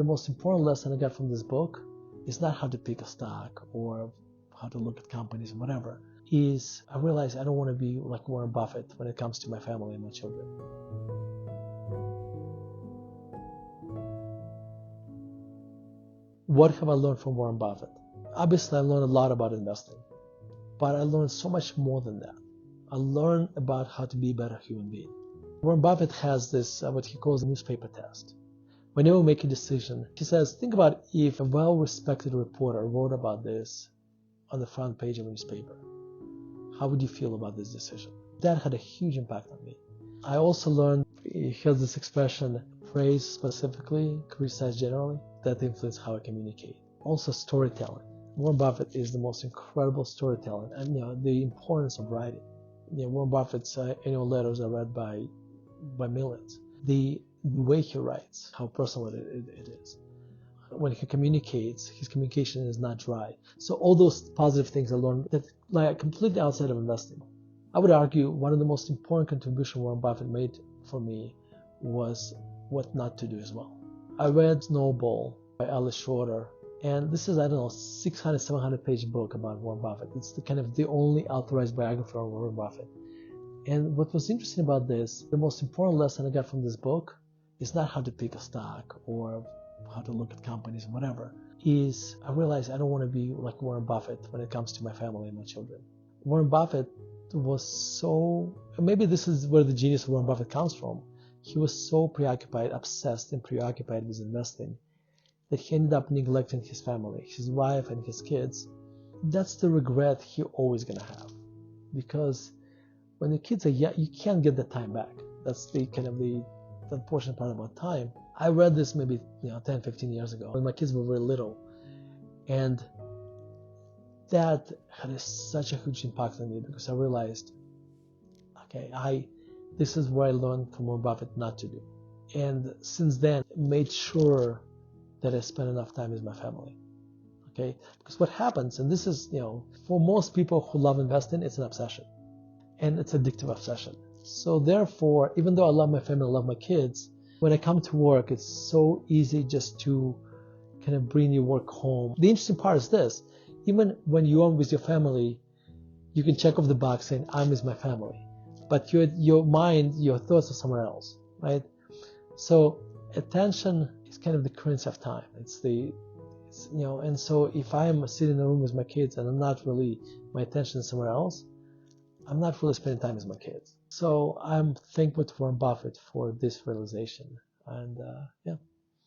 The most important lesson I got from this book is not how to pick a stock or how to look at companies and whatever. Is I realized I don't want to be like Warren Buffett when it comes to my family and my children. What have I learned from Warren Buffett? Obviously, I learned a lot about investing, but I learned so much more than that. I learned about how to be a better human being. Warren Buffett has this, what he calls a newspaper test. Whenever we make a decision, he says, think about if a well-respected reporter wrote about this on the front page of a newspaper. How would you feel about this decision? That had a huge impact on me. I also learned, he has this expression, praise specifically, criticize generally, that influences how I communicate. Also storytelling. Warren Buffett is the most incredible storyteller, and the importance of writing. Warren Buffett's annual letters are read by millions. The way he writes, how personal it is. When he communicates, his communication is not dry. So all those positive things I learned that like completely outside of investing. I would argue one of the most important contributions Warren Buffett made for me was what not to do as well. I read Snowball by Alice Schroeder, and this is, 600, 700 page book about Warren Buffett. It's the only authorized biography of Warren Buffett. And what was interesting about this, the most important lesson I got from this book is not how to pick a stock or how to look at companies and whatever, is I realized I don't want to be like Warren Buffett when it comes to my family and my children. Warren Buffett was so, maybe this is where the genius of Warren Buffett comes from. He was so preoccupied, obsessed and preoccupied with investing that he ended up neglecting his family, his wife and his kids. That's the regret he's always going to have. Because when the kids are young, you can't get that time back. That's the unfortunate part about time. I read this maybe 10, 15 years ago when my kids were very little. And that had such a huge impact on me because I realized, okay, this is what I learned from Warren Buffett not to do. And since then, made sure that I spend enough time with my family. Okay? Because what happens, and this is, for most people who love investing, it's an obsession. And it's an addictive obsession. So therefore, even though I love my family, I love my kids, when I come to work, it's so easy just to bring your work home. The interesting part is this, even when you are with your family, you can check off the box saying, I'm with my family. But your mind, your thoughts are somewhere else, right? So attention is the currency of time. And so if I am sitting in a room with my kids and my attention is somewhere else, I'm not really spending time with my kids. So I'm thankful to Warren Buffett for this realization. And yeah.